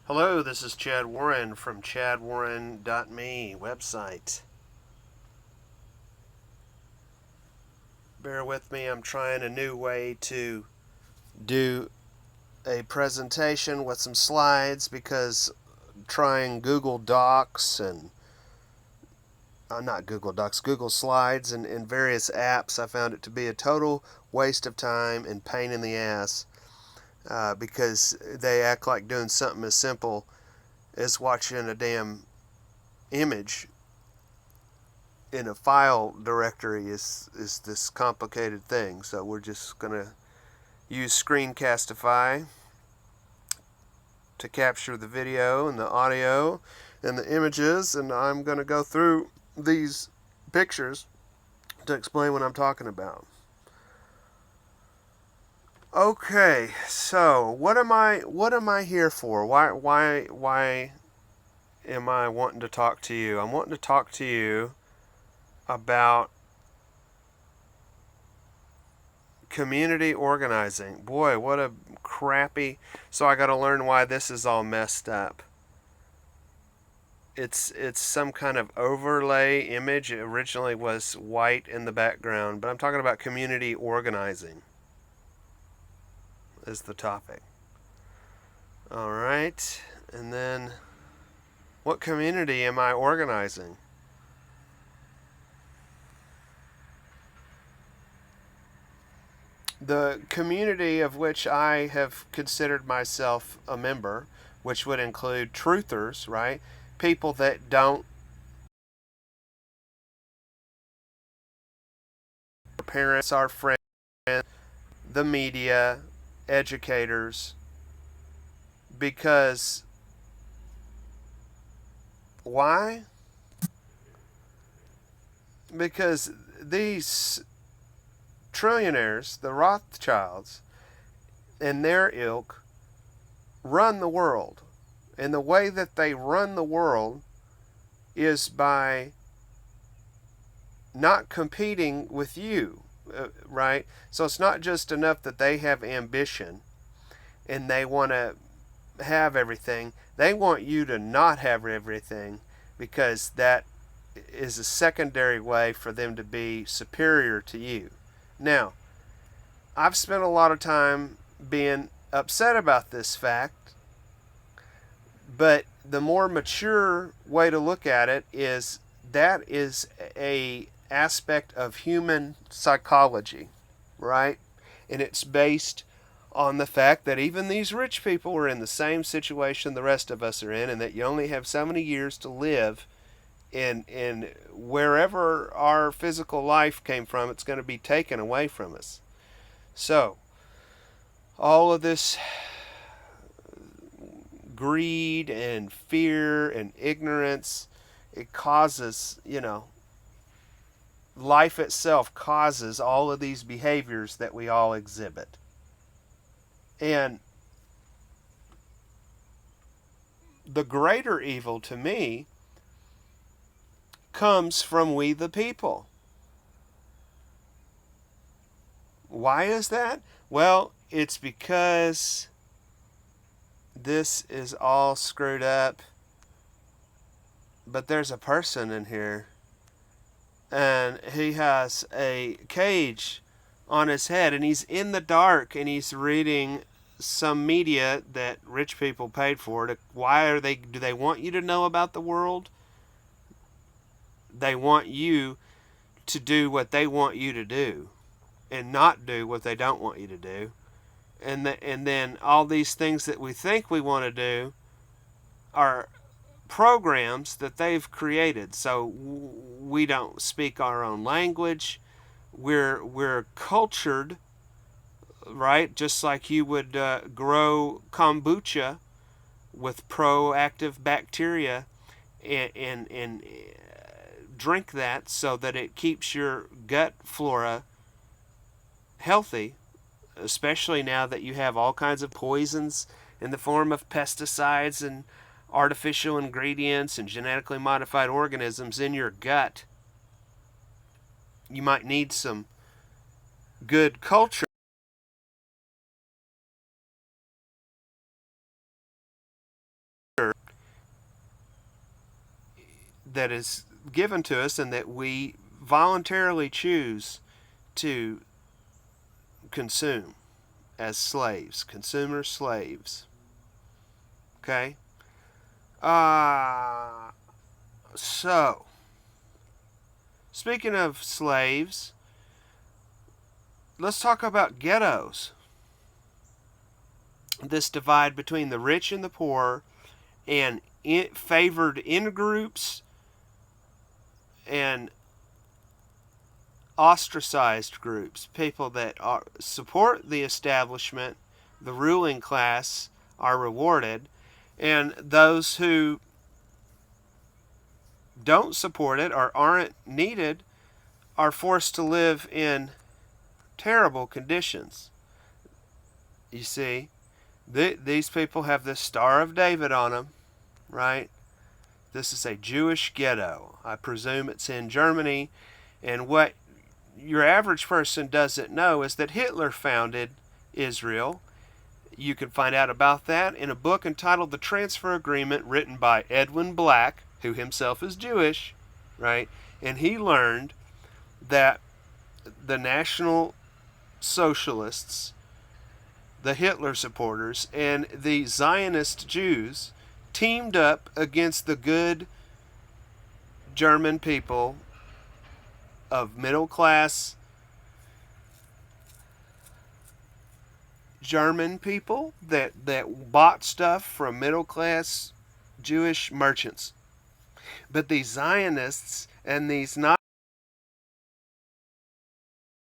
Hello, this is Chad Warren from chadwarren.me website. Bear with me, I'm trying a new way to do a presentation with some slides because trying Google Docs and not Google Docs, Google Slides and various apps, I found it to be a total waste of time and pain in the ass because they act like doing something as simple as watching a damn image in a file directory is this complicated thing. So we're just going to use Screencastify to capture the video and the audio and the images, and I'm going to go through these pictures to explain what I'm talking about. Okay, so what am I here for? Why am I wanting to talk to you? I'm wanting to talk to you about community organizing. Boy, what a crappy... So I got to learn why this is all messed up. It's some kind of overlay image. It originally was white in the background, but I'm talking about community organizing is the topic. All right, and then what community am I organizing? The community of which I have considered myself a member, which would include truthers, right? People that don't... Our parents, our friends, the media, educators, because why? Because these trillionaires, the Rothschilds, and their ilk run the world. And the way that they run the world is by not competing with you, right? So it's not just enough that they have ambition and they want to have everything. They want you to not have everything because that is a secondary way for them to be superior to you. Now, I've spent a lot of time being upset about this fact, but the more mature way to look at it is that is a aspect of human psychology, right? And it's based on the fact that even these rich people are in the same situation the rest of us are in, and that you only have so many years to live in wherever our physical life came from, it's going to be taken away from us. So all of this greed and fear and ignorance, it causes, life itself causes all of these behaviors that we all exhibit. And the greater evil to me comes from we the people. Why is that? Well, it's because this is all screwed up, but there's a person in here, and he has a cage on his head, and he's in the dark, and he's reading some media that rich people paid for. Do they want you to know about the world? They want you to do what they want you to do and not do what they don't want you to do. And then all these things that we think we want to do are programs that they've created. So we don't speak our own language. We're cultured, right? Just like you would grow kombucha with proactive bacteria and drink that so that it keeps your gut flora healthy, especially now that you have all kinds of poisons in the form of pesticides and artificial ingredients and genetically modified organisms in your gut. You might need some good culture that is given to us and that we voluntarily choose to consume as slaves, consumer slaves. Okay? So, speaking of slaves, let's talk about ghettos. This divide between the rich and the poor, and favored in-groups and ostracized groups. People that support the establishment, the ruling class, are rewarded, and those who don't support it or aren't needed are forced to live in terrible conditions. You see, these people have this Star of David on them, right? This is a Jewish ghetto. I presume it's in Germany. And what your average person doesn't know is that Hitler founded Israel. You can find out about that in a book entitled The Transfer Agreement, written by Edwin Black, who himself is Jewish, right? And he learned that the National Socialists, the Hitler supporters, and the Zionist Jews teamed up against the good German people of middle class German people that bought stuff from middle class Jewish merchants. But these Zionists and these Nazis,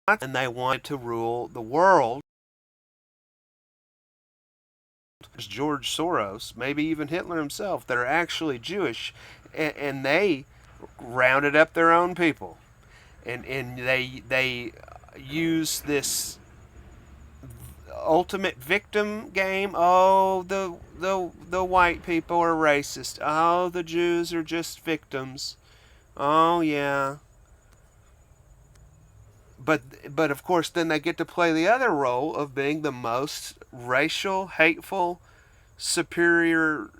and they wanted to rule the world. George Soros, maybe even Hitler himself, that are actually Jewish, and they rounded up their own people, and they use this ultimate victim game. Oh, the white people are racist. Oh, the Jews are just victims. Oh yeah. But of course, then they get to play the other role of being the most racial, hateful, superiority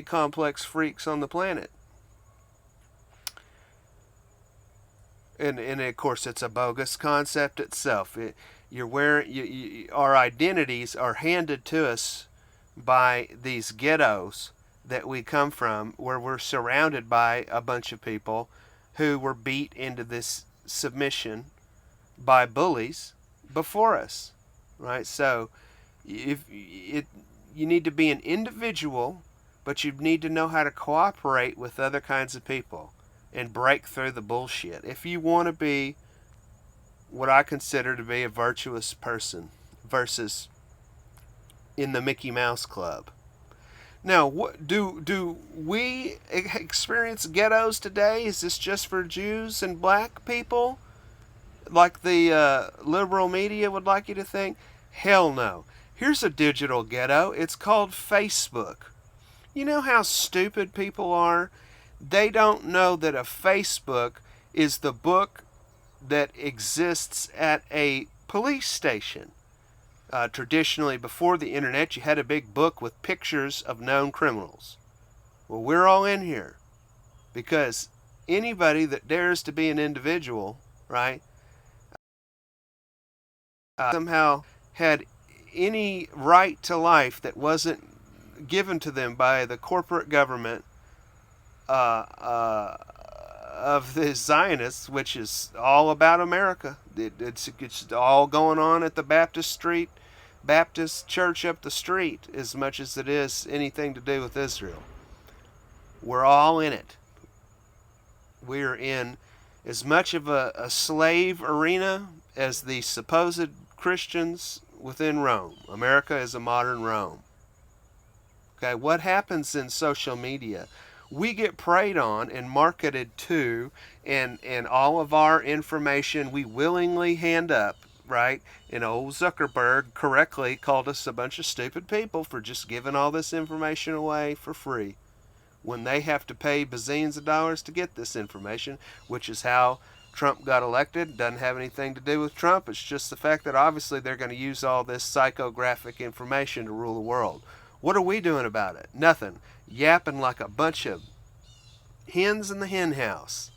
complex freaks on the planet. And of course, it's a bogus concept itself. Our identities are handed to us by these ghettos that we come from, where we're surrounded by a bunch of people who were beat into this submission by bullies before us, right? So, you need to be an individual, but you need to know how to cooperate with other kinds of people and break through the bullshit if you want to be what I consider to be a virtuous person versus in the Mickey Mouse Club. Now, do we experience ghettos today? Is this just for Jews and black people, like the liberal media would like you to think? Hell no. Here's a digital ghetto. It's called Facebook. You know how stupid people are? They don't know that a Facebook is the book that exists at a police station. Traditionally, before the internet, you had a big book with pictures of known criminals. Well, we're all in here because anybody that dares to be an individual, right, somehow had any right to life that wasn't given to them by the corporate government of the Zionists, which is all about America. It's all going on at the Baptist Church up the street, as much as it is anything to do with Israel. We're all in it. We're in as much of a slave arena as the supposed Christians within Rome. America is a modern Rome. Okay, what happens in social media? We get preyed on and marketed to, and all of our information we willingly hand up, right? And old Zuckerberg correctly called us a bunch of stupid people for just giving all this information away for free, when they have to pay bazillions of dollars to get this information, which is how Trump got elected. Doesn't have anything to do with Trump. It's just the fact that obviously they're going to use all this psychographic information to rule the world. What are we doing about it? Nothing. Yapping like a bunch of hens in the hen house.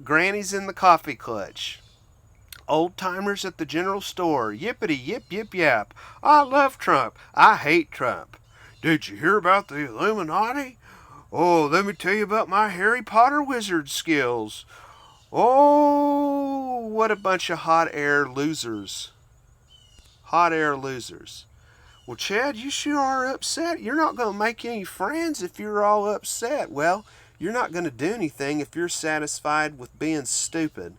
Grannies in the coffee clutch. Old timers at the general store. Yippity yip yip yap. I love Trump. I hate Trump. Did you hear about the Illuminati? Oh, let me tell you about my Harry Potter wizard skills. Oh, what a bunch of hot air losers. Hot air losers. Well, Chad, you sure are upset. You're not going to make any friends if you're all upset. Well, you're not going to do anything if you're satisfied with being stupid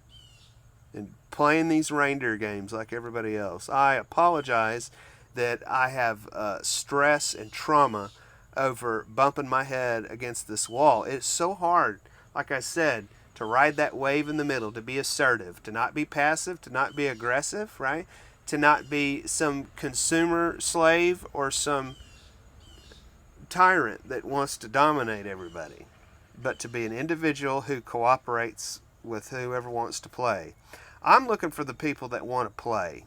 and playing these reindeer games like everybody else. I apologize that I have stress and trauma over bumping my head against this wall. It's so hard, like I said, to ride that wave in the middle, to be assertive, to not be passive, to not be aggressive, right? To not be some consumer slave or some tyrant that wants to dominate everybody, but to be an individual who cooperates with whoever wants to play. I'm looking for the people that want to play.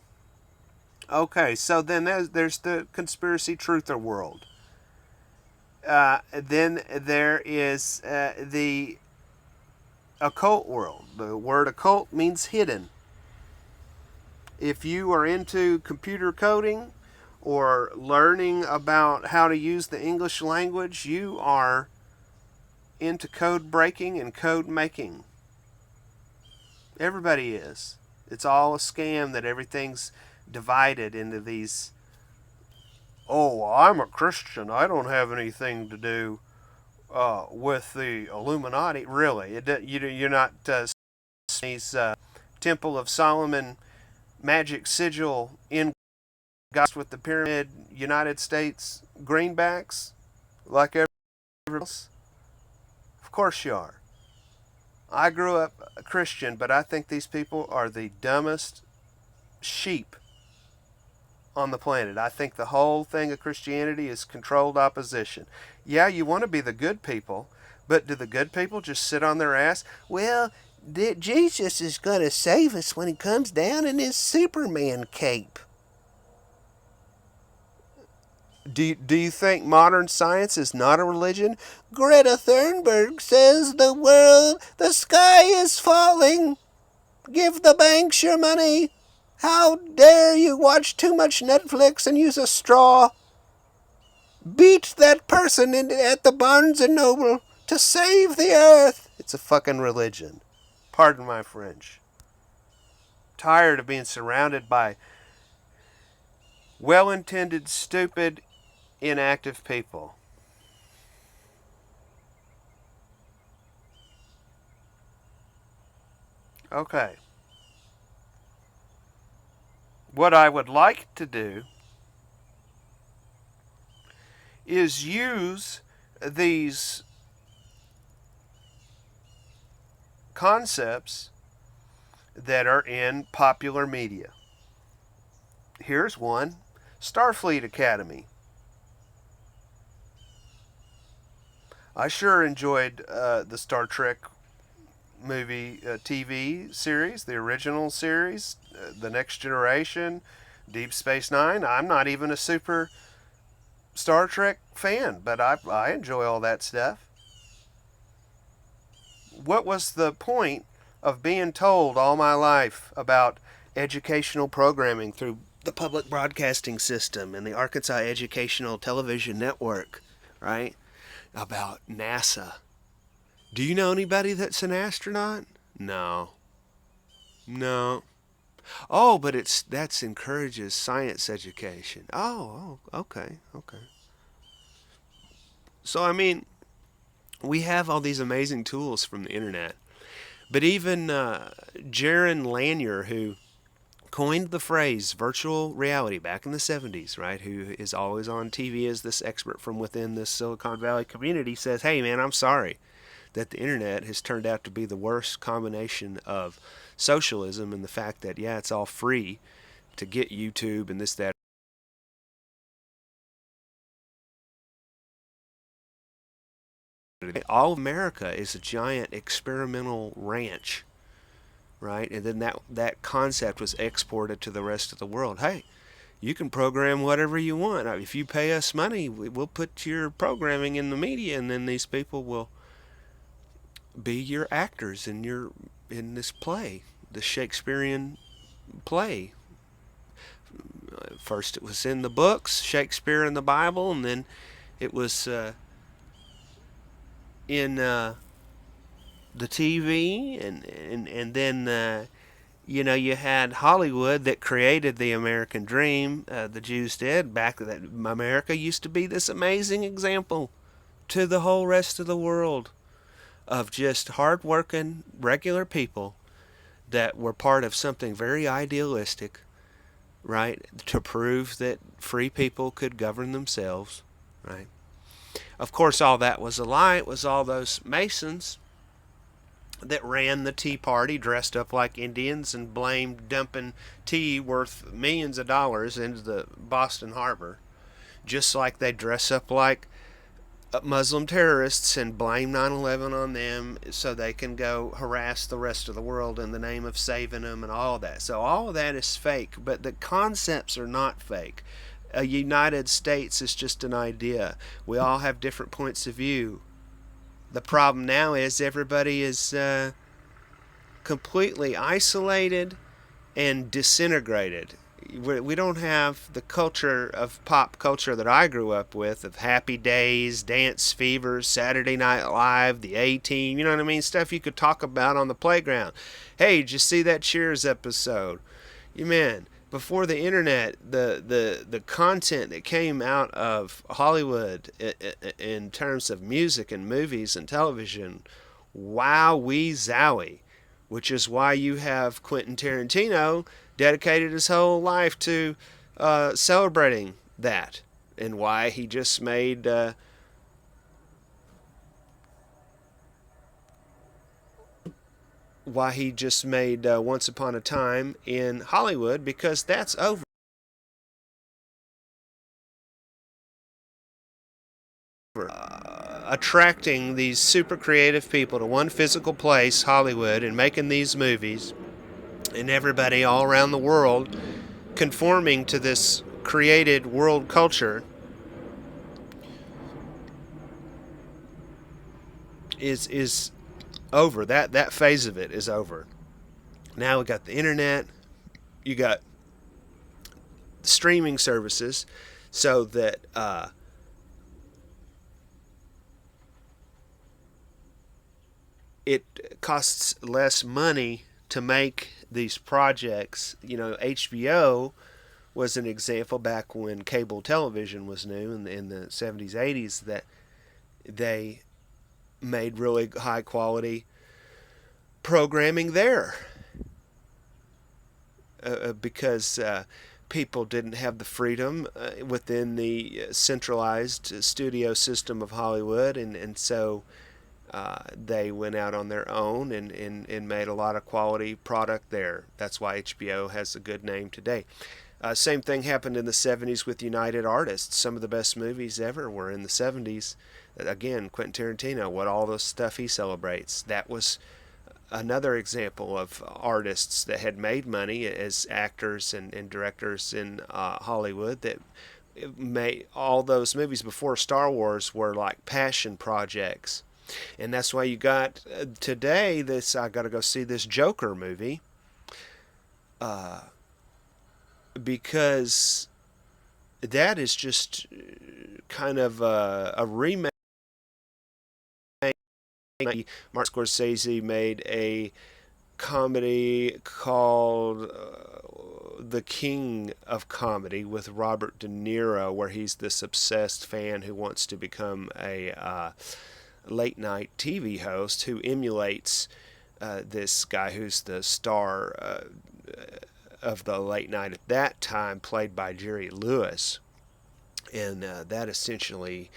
Okay, so then there's the conspiracy truther world. Then there is the occult world. The word occult means hidden. If you are into computer coding or learning about how to use the English language, you are into code breaking and code making. Everybody is. It's all a scam that everything's divided into these, oh, I'm a Christian, I don't have anything to do with the Illuminati. Really, you're not these Temple of Solomon magic sigil in guys with the pyramid United States greenbacks like everyone else? Of course you are. I grew up a Christian, but I think these people are the dumbest sheep on the planet. I think the whole thing of Christianity is controlled opposition. Yeah, you want to be the good people, but do the good people just sit on their ass? Well, Jesus is going to save us when he comes down in his Superman cape. Do you think modern science is not a religion? Greta Thunberg says the sky is falling. Give the banks your money. How dare you watch too much Netflix and use a straw? Beat that person at the Barnes and Noble to save the earth. It's a fucking religion. Pardon my French. Tired of being surrounded by well-intended, stupid, inactive people. Okay. What I would like to do is use these concepts that are in popular media. Here's one: Starfleet Academy. I sure enjoyed the Star Trek movie TV series, the original series, The Next Generation, Deep Space Nine. I'm not even a super Star Trek fan, but I enjoy all that stuff. What was the point of being told all my life about educational programming through the public broadcasting system and the Arkansas Educational Television Network, right? About NASA. Do you know anybody that's an astronaut? No. No. Oh, but that's encourages science education. Oh, okay. So, I mean, we have all these amazing tools from the internet. But even Jaron Lanier, who coined the phrase virtual reality back in the 70s, right, who is always on TV as this expert from within this Silicon Valley community, says, hey, man, I'm sorry that the internet has turned out to be the worst combination of socialism and the fact that, yeah, it's all free to get YouTube and this, that. All of America is a giant experimental ranch, right? And then that concept was exported to the rest of the world. Hey, you can program whatever you want. If you pay us money, we'll put your programming in the media, and then these people will be your actors in this play, the Shakespearean play. First, it was in the books, Shakespeare and the Bible, and then it was in the TV, and then you had Hollywood that created the American dream. The Jews did back that America used to be this amazing example to the whole rest of the world of just hard-working, regular people that were part of something very idealistic, right? To prove that free people could govern themselves, right? Of course, all that was a lie. It was all those Masons that ran the Tea Party dressed up like Indians and blamed dumping tea worth millions of dollars into the Boston Harbor, just like they dress up like Muslim terrorists and blame 9/11 on them so they can go harass the rest of the world in the name of saving them and all that. So all of that is fake, but the concepts are not fake. A United States is just an idea. We all have different points of view. The problem now is everybody is completely isolated and disintegrated. We don't have the culture of pop culture that I grew up with, of Happy Days, Dance Fever, Saturday Night Live, the A-Team, you know what I mean? Stuff you could talk about on the playground. Hey, did you see that Cheers episode? You man, before the internet, the content that came out of Hollywood in terms of music and movies and television, wowee zowie, which is why you have Quentin Tarantino dedicated his whole life to celebrating that, and why he just made Once Upon a Time in Hollywood, because that's over. Attracting these super creative people to one physical place, Hollywood, and making these movies, and everybody all around the world conforming to this created world culture is over. That phase of it is over. Now we got the internet, you got streaming services, so that it costs less money to make these projects. HBO was an example back when cable television was new in the 70s, 80s, that they made really high quality programming there because people didn't have the freedom within the centralized studio system of Hollywood, and so they went out on their own and made a lot of quality product there. That's why HBO has a good name today. Same thing happened in the 70s with United Artists. Some of the best movies ever were in the 70s. Again, Quentin Tarantino, what all the stuff he celebrates. That was another example of artists that had made money as actors and directors in Hollywood, that made all those movies before Star Wars were like passion projects. And that's why you got today this, I got to go see this Joker movie, because that is just kind of a remake. Martin Scorsese made a comedy called The King of Comedy with Robert De Niro, where he's this obsessed fan who wants to become a late night TV host, who emulates this guy who's the star of the late night at that time, played by Jerry Lewis. And that essentially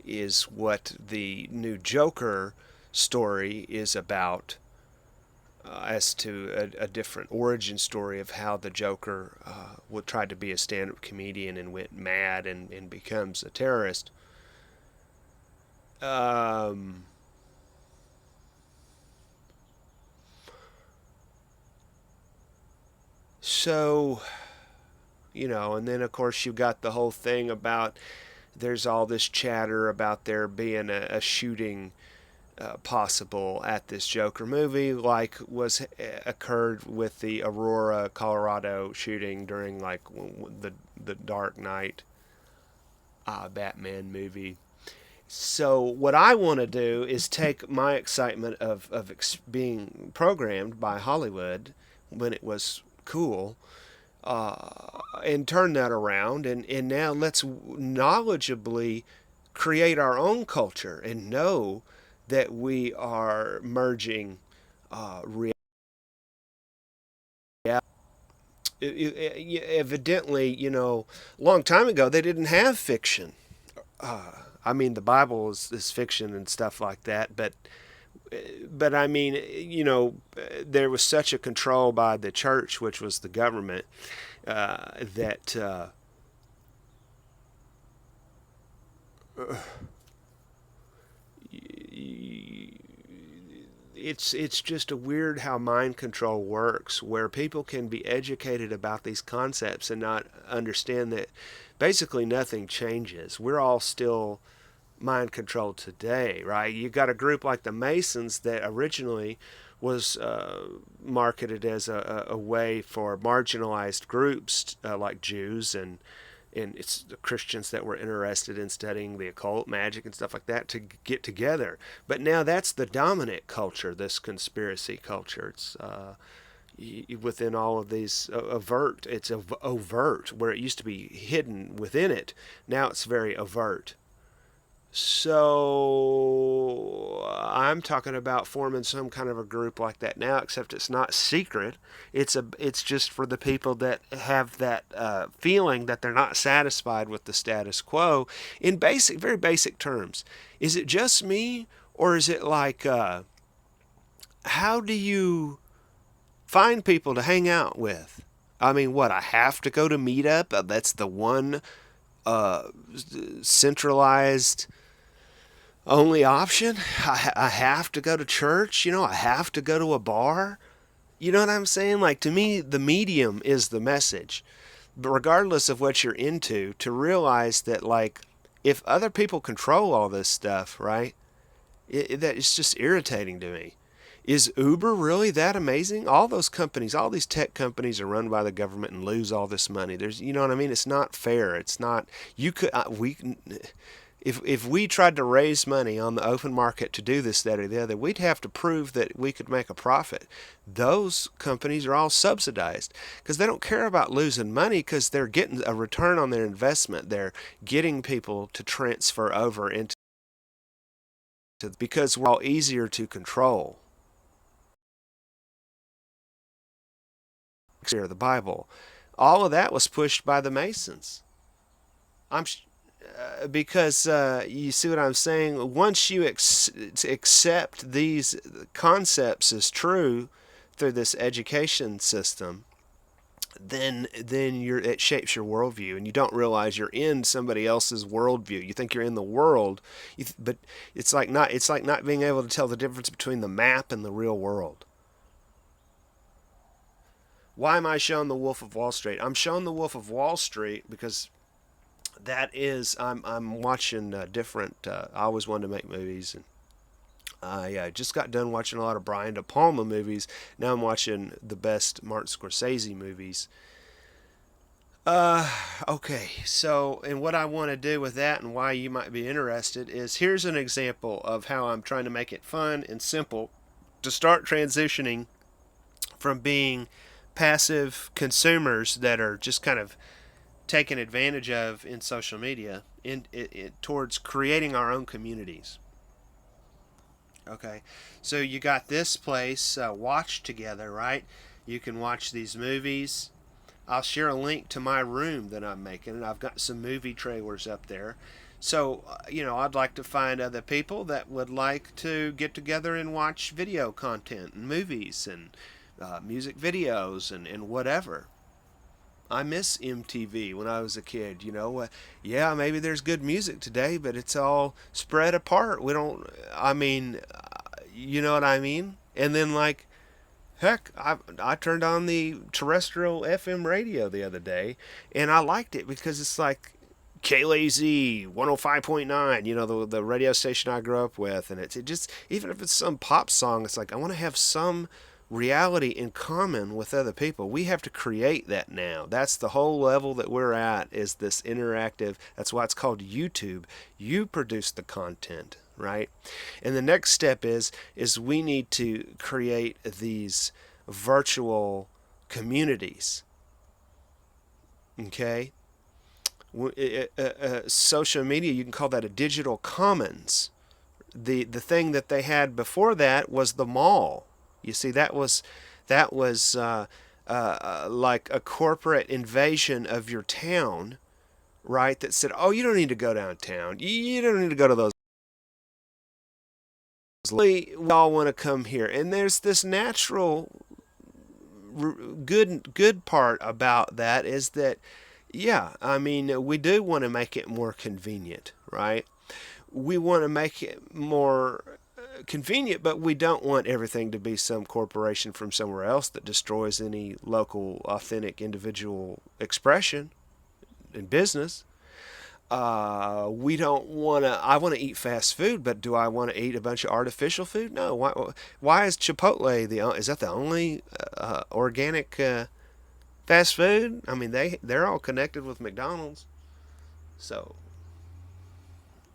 is what the new Joker story is about, as to a different origin story of how the Joker would try to be a stand-up comedian and went mad and becomes a terrorist. So, And then of course you got the whole thing about there's all this chatter about there being a shooting possible at this Joker movie, like was occurred with the Aurora, Colorado shooting during like the Dark Knight Batman movie. So what I want to do is take my excitement of being programmed by Hollywood when it was cool, and turn that around, and now let's knowledgeably create our own culture and know that we are merging reality. Evidently, a long time ago they didn't have fiction. I mean, the Bible is fiction and stuff like that, but I mean, there was such a control by the church, which was the government, that it's just a weird how mind control works, where people can be educated about these concepts and not understand that basically nothing changes. We're all still mind controlled today, right? You got a group like the Masons that originally was marketed as a way for marginalized groups like Jews and it's the Christians that were interested in studying the occult, magic, and stuff like that to get together. But now that's the dominant culture, this conspiracy culture. It's within all of these overt. It's overt, where it used to be hidden within it. Now it's very overt. So I'm talking about forming some kind of a group like that now, except it's not secret. It's just for the people that have that feeling that they're not satisfied with the status quo. In very basic terms, is it just me, or is it like how do you find people to hang out with? I mean, what, I have to go to Meetup? That's the one centralized only option. I have to go to church. I have to go to a bar. You know what I'm saying? Like, to me, the medium is the message. But regardless of what you're into, to realize that, like, if other people control all this stuff, right, that it's just irritating to me. Is Uber really that amazing? All those companies, all these tech companies are run by the government and lose all this money. You know what I mean? It's not fair. It's not, you could, if we tried to raise money on the open market to do this, that, or the other, we'd have to prove that we could make a profit. Those companies are all subsidized because they don't care about losing money, because they're getting a return on their investment. They're getting people to transfer over into, because we're all easier to control. The Bible, all of that was pushed by the Masons. I'm because you see what I'm saying. Once you accept these concepts as true through this education system, then it shapes your worldview, and you don't realize you're in somebody else's worldview. You think you're in the world, but it's like not being able to tell the difference between the map and the real world. Why am I showing The Wolf of Wall Street? I'm showing The Wolf of Wall Street because that is, I'm watching different. I always wanted to make movies, and I just got done watching a lot of Brian De Palma movies. Now I'm watching the best Martin Scorsese movies. Okay, so, and what I want to do with that and why you might be interested is, here's an example of how I'm trying to make it fun and simple to start transitioning from being passive consumers that are just kind of taken advantage of in social media towards creating our own communities. Okay, so you got this place, Watch Together, right? You can watch these movies. I'll share a link to my room that I'm making, and I've got some movie trailers up there. So, I'd like to find other people that would like to get together and watch video content and movies and music videos and whatever. I miss MTV when I was a kid. Yeah, maybe there's good music today, but it's all spread apart. We don't, I mean, you know what I mean? And then, like, Heck, I turned on the terrestrial FM radio the other day, and I liked it because it's like KLAZ 105.9, the radio station I grew up with, and it just, even if it's some pop song, it's like I want to have some reality in common with other people. We have to create that now. That's the whole level that we're at, is this interactive. That's why it's called YouTube. You produce the content, right? And the next step is we need to create these virtual communities. Okay, social media, you can call that a digital commons. The thing that they had before that was the mall. You see, that was like a corporate invasion of your town, right? That said, oh, you don't need to go downtown. You don't need to go to those. We all want to come here, and there's this natural good part about that is that, yeah, I mean, we do want to make it more convenient, right? We want to make it more convenient, but we don't want everything to be some corporation from somewhere else that destroys any local, authentic, individual expression in business. We don't want to. I want to eat fast food, but do I want to eat a bunch of artificial food? No. Why is Chipotle is that the only organic fast food? I mean, they're all connected with McDonald's. So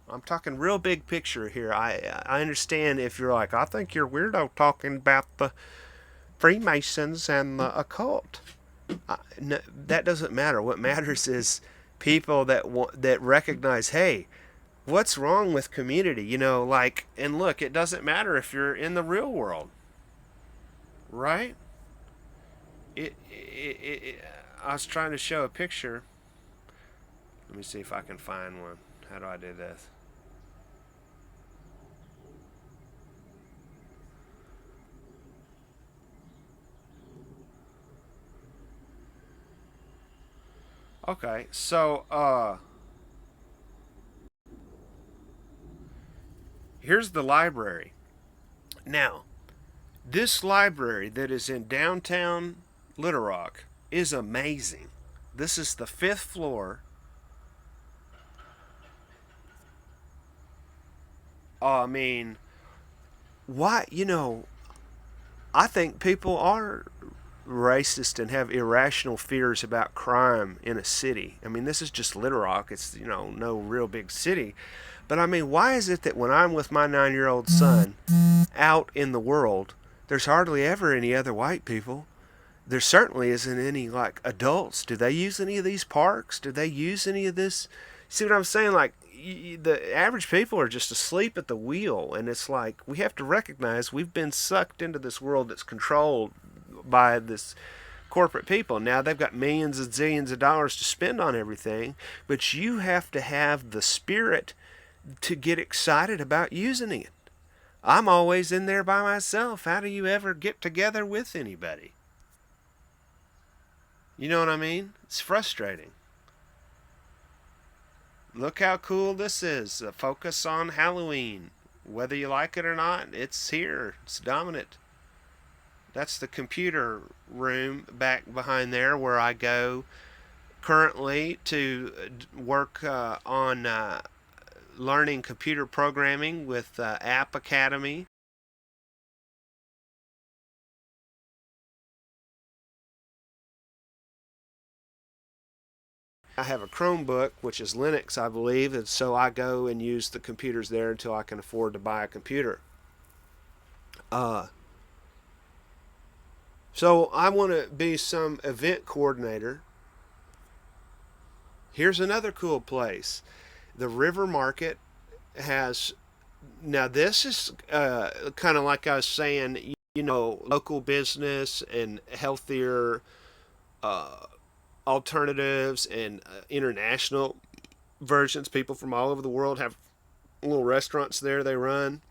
I'm talking real big picture here. I understand if you're like, I think you're weirdo talking about the Freemasons and the occult. No, that doesn't matter. What matters is people that recognize, hey, what's wrong with community? Like, and look, it doesn't matter if you're in the real world, right? I was trying to show a picture. Let me see if I can find one. How do I do this? Okay, so here's the library. Now, this library that is in downtown Little Rock is amazing. This is the fifth floor. I mean, why? I think people are racist and have irrational fears about crime in a city. I mean, this is just Little Rock. It's, no real big city. But I mean, why is it that when I'm with my 9-year-old son out in the world, there's hardly ever any other white people? There certainly isn't any, like, adults. Do they use any of these parks? Do they use any of this? See what I'm saying? Like, the average people are just asleep at the wheel, and it's like we have to recognize we've been sucked into this world that's controlled by this corporate people. Now they've got millions and zillions of dollars to spend on everything, but you have to have the spirit to get excited about using it. I'm always in there by myself. How do you ever get together with anybody? You know what I mean? It's frustrating. Look how cool this is. A focus on Halloween. Whether you like it or not, it's here. It's dominant. That's the computer room back behind there where I go currently to work on learning computer programming with App Academy. I have a Chromebook, which is Linux, I believe, and so I go and use the computers there until I can afford to buy a computer. Uh, so I want to be some event coordinator. Here's another cool place. The River Market has, now this is kind of like I was saying, local business and healthier uh, alternatives and international versions. People from all over the world have little restaurants there they run.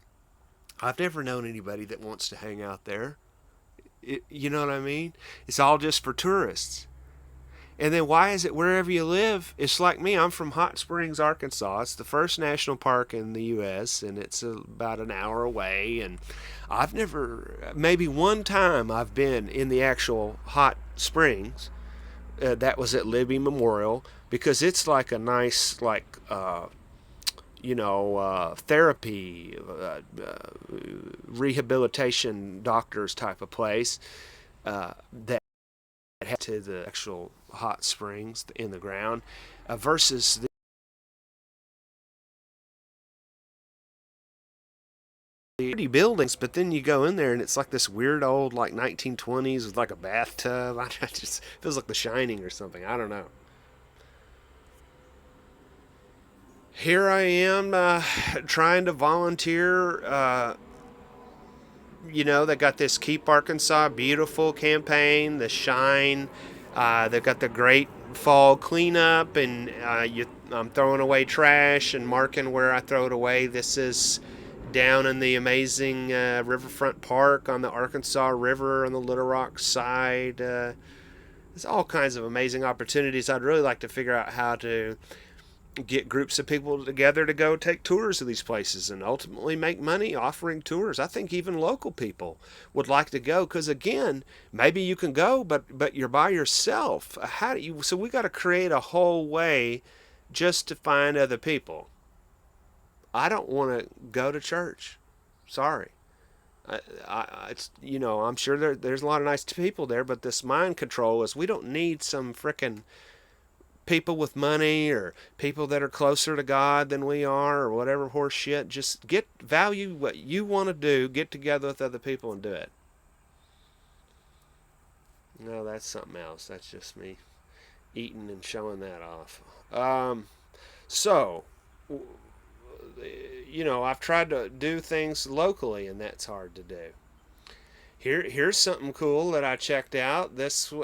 I've never known anybody that wants to hang out there. You know what I mean? It's all just for tourists. And then why is it wherever you live? It's like me. I'm from Hot Springs, Arkansas. It's the first national park in the U.S., and it's about an hour away. And I've never, maybe one time I've been in the actual hot springs. That was at Libby Memorial, because it's like a nice, like, therapy, rehabilitation doctors type of place, that to the actual hot springs in the ground, versus the pretty buildings. But then you go in there and it's like this weird old, like, 1920s with like a bathtub. I just feels like The Shining or something. I don't know. Here I am, trying to volunteer. They got this Keep Arkansas Beautiful campaign, the Shine. They've got the Great Fall Cleanup, and I'm throwing away trash and marking where I throw it away. This is down in the amazing Riverfront Park on the Arkansas River on the Little Rock side. There's all kinds of amazing opportunities. I'd really like to figure out how to get groups of people together to go take tours of these places and ultimately make money offering tours. I think even local people would like to go, because again, maybe you can go, but you're by yourself. How do you? So we got to create a whole way just to find other people. I don't want to go to church. Sorry. It's I'm sure there's a lot of nice people there, but this mind control is, we don't need some frickin' people with money or people that are closer to God than we are or whatever horse shit. Just value what you want to do, get together with other people and do it. No, that's something else. That's just me eating and showing that off. So, I've tried to do things locally, and that's hard to do. Here's something cool that I checked out.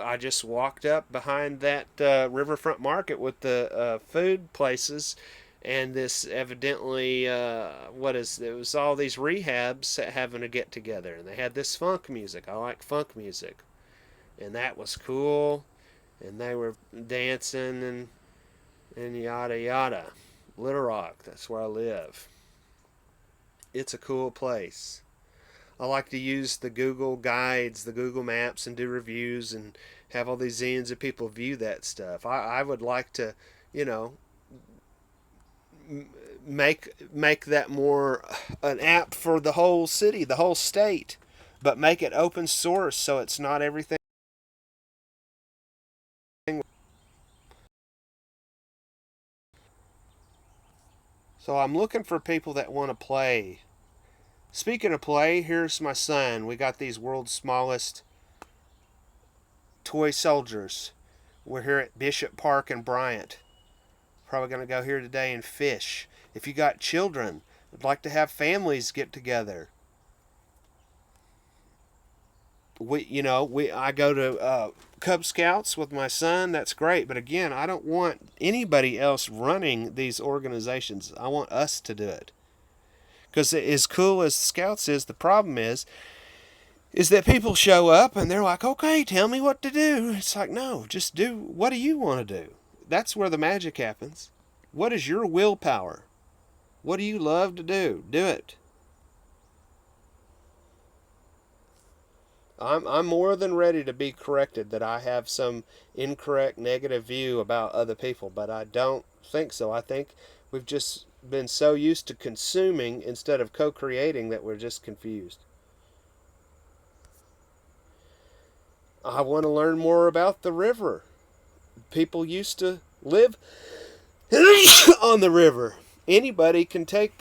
I just walked up behind that Riverfront Market with the food places, and this evidently it was all these rehabs having to get together, and they had this funk music. I like funk music, and that was cool. And they were dancing and yada yada. Little Rock, that's where I live. It's a cool place. I like to use the Google guides, the Google Maps, and do reviews and have all these zines of people view that stuff. I would like to, you know, make that more an app for the whole city, the whole state, but make it open source so it's not everything. So I'm looking for people that want to play. Speaking of play, here's my son. We got these world's smallest toy soldiers. We're here at Bishop Park in Bryant. Probably going to go here today and fish. If you got children, would like to have families get together. I go to Cub Scouts with my son. That's great, but again, I don't want anybody else running these organizations. I want us to do it. Because as cool as Scouts is, the problem is that people show up and they're like, okay, tell me what to do. It's like, no, just do, what do you want to do? That's where the magic happens. What is your willpower? What do you love to do? Do it. I'm more than ready to be corrected that I have some incorrect negative view about other people, but I don't think so. I think we've just been so used to consuming instead of co-creating that we're just confused. I want to learn more about the river. People used to live on the river. Anybody can take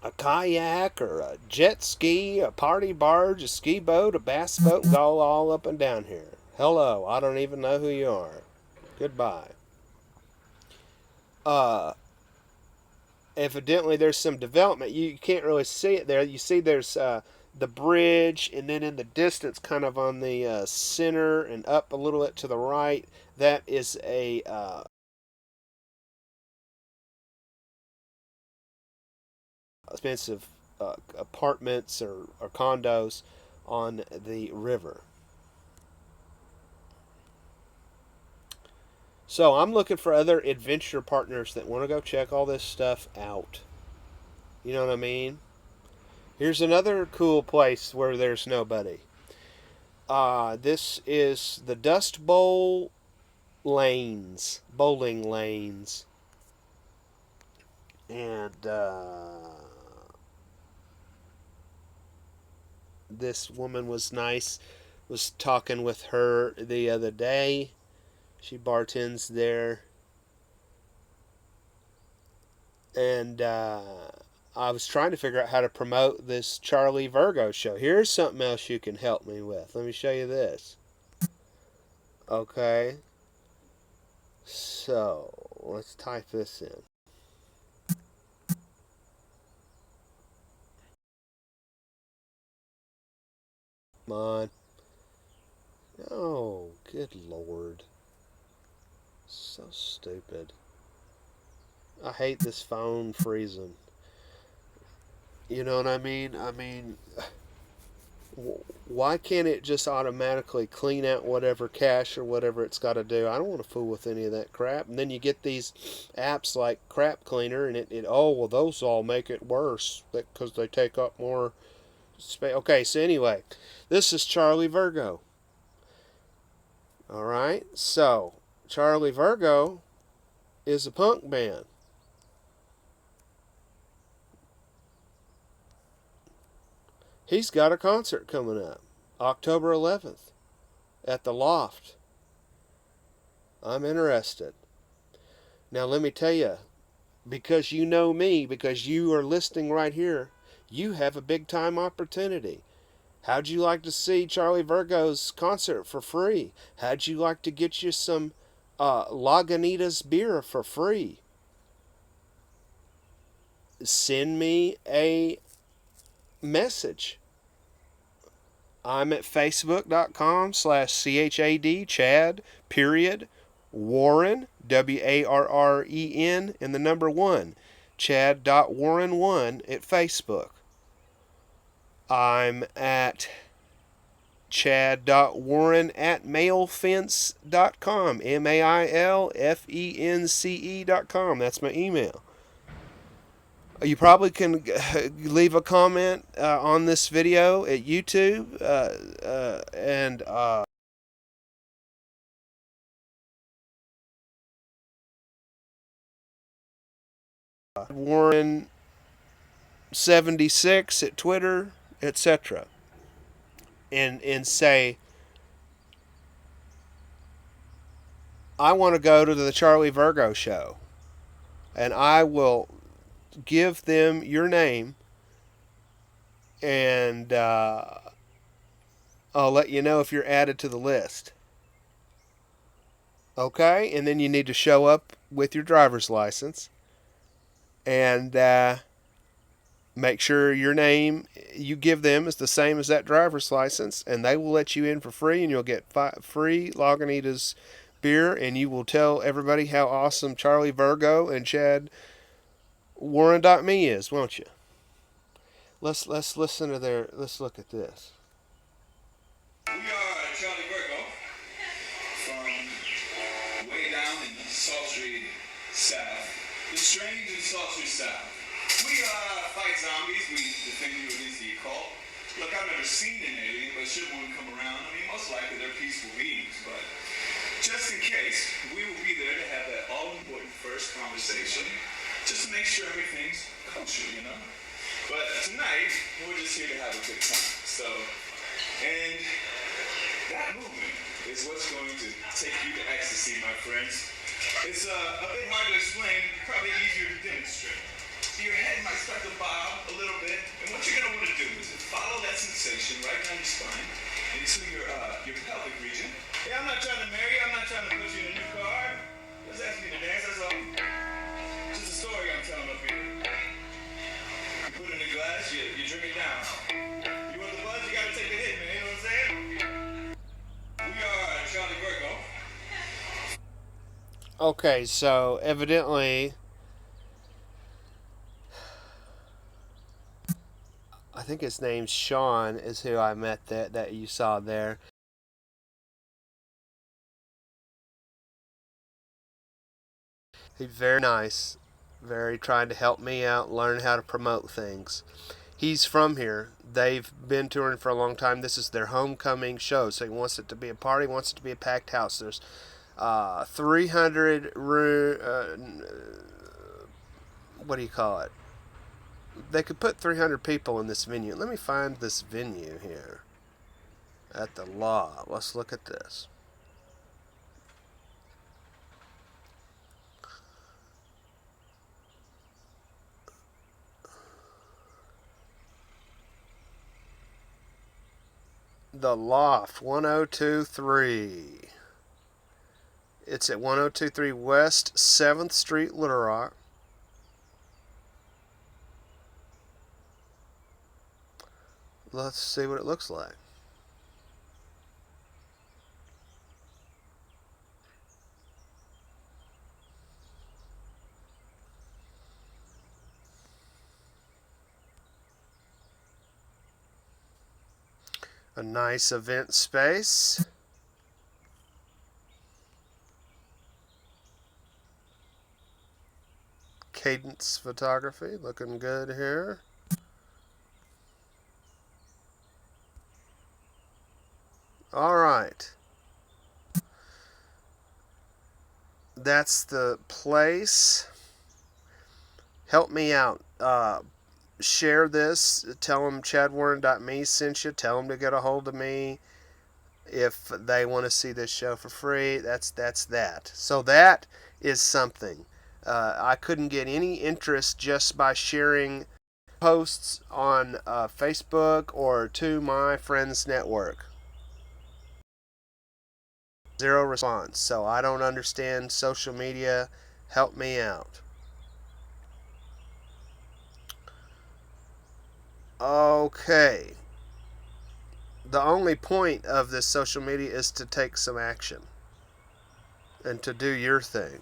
a kayak or a jet ski, a party barge, a ski boat, a bass boat, and go all up and down here. Hello, I don't even know who you are. Goodbye. Uh, Evidently there's some development. You can't really see it there. You see there's the bridge, and then in the distance, kind of on the center and up a little bit to the right, that is a expensive apartments or condos on the river. So I'm looking for other adventure partners that want to go check all this stuff out. You know what I mean? Here's another cool place where there's nobody. This is the Dust Bowl lanes, bowling lanes. And this woman was nice. Was talking with her the other day. She bartends there. And I was trying to figure out how to promote this Charlie Virgo show. Here's something else you can help me with. Let me show you this. Okay. So, let's type this in. Come on. Oh, good lord. So stupid. I hate this phone freezing. You know what I mean? Why can't it just automatically clean out whatever cache or whatever it's got to do? I don't want to fool with any of that crap. And then you get these apps like Crap Cleaner, and oh, well, those all make it worse because they take up more space. Okay, so anyway, this is Charlie Virgo. All right, so Charlie Virgo is a punk band. He's got a concert coming up October 11th at the Loft. I'm interested. Now, let me tell you, because you know me, because you are listening right here, you have a big time opportunity. How'd you like to see Charlie Virgo's concert for free? How'd you like to get you some Lagunitas beer for free? Send me a message. I'm at facebook.com/CHAD Chad period Warren WARREN and the number 1 Chad.Warren1 at Facebook. I'm at Chad.Warren at mailfence.com MAILFENCE.com. That's my email. You probably can leave a comment on this video at YouTube and Warren76 at Twitter, etc. And say, I want to go to the Charlie Virgo show, and I will give them your name, and I'll let you know if you're added to the list. Okay? And then you need to show up with your driver's license and make sure your name you give them is the same as that driver's license, and they will let you in for free, and you'll get free Lagunitas beer, and you will tell everybody how awesome Charlie Virgo and Chad Warren.me is, won't you? Let's listen to let's look at this. We are Charlie Virgo from way down in the sultry south, the strange and sultry south. We fight zombies, we defend you against the occult. Look, I've never seen an alien, but should one come around, I mean, most likely they're peaceful beings, but just in case, we will be there to have that all-important first conversation, just to make sure everything's kosher, you know? But tonight, we're just here to have a good time, so, and that movement is what's going to take you to ecstasy, my friends. It's a bit hard to explain, probably easier to demonstrate. Your head might start to bob a little bit, and what you're going to want to do is follow that sensation right down your spine into your pelvic region. Yeah, I'm not trying to marry you, I'm not trying to put you in a new car. Just ask me to dance, that's all. Just a story I'm telling up here. You put it in a glass, you drink it down. You want the buzz, you got to take the hit, man, you know what I'm saying? We are Charlie Virgo. Okay, so evidently, I think his name's Sean is who I met that you saw there. He's very nice, very trying to help me out, learn how to promote things. He's from here. They've been touring for a long time. This is their homecoming show, so he wants it to be a party, wants it to be a packed house. There's 300 what do you call it? They could put 300 people in this venue. Let me find this venue here at the law. Let's look at this. The Loft 1023. It's at 1023 West 7th Street, Little Rock. Let's see what it looks like. A nice event space. Cadence photography, looking good here. All right. That's the place. Help me out. Share this. Tell them chadwarren.me sent you. Tell them to get a hold of me if they want to see this show for free. That's that. So that is something. I couldn't get any interest just by sharing posts on Facebook or to my friends' network. Zero response. So I don't understand social media. Help me out. Okay. The only point of this social media is to take some action and to do your thing.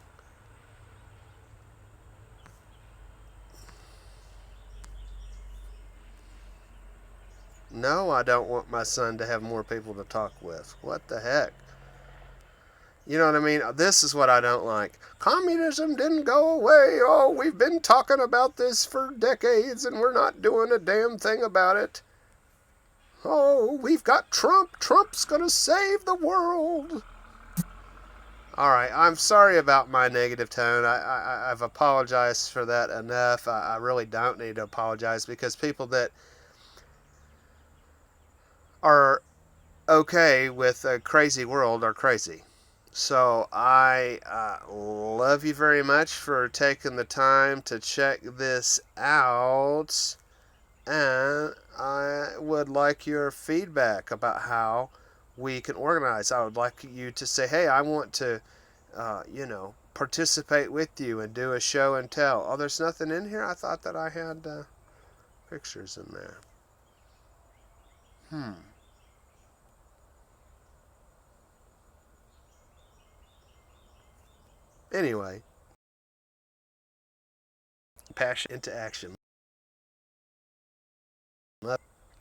No, I don't want my son to have more people to talk with. What the heck? You know what I mean? This is what I don't like. Communism didn't go away. Oh, we've been talking about this for decades and we're not doing a damn thing about it. Oh, we've got Trump. Trump's going to save the world. All right, I'm sorry about my negative tone. I've apologized for that enough. I really don't need to apologize because people that are okay with a crazy world are crazy. So I love you very much for taking the time to check this out. And I would like your feedback about how we can organize. I would like you to say, hey, I want to, participate with you and do a show and tell. Oh, there's nothing in here? I thought that I had pictures in there. Anyway, passion into action.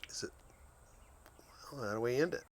Is it? Well, how do we end it?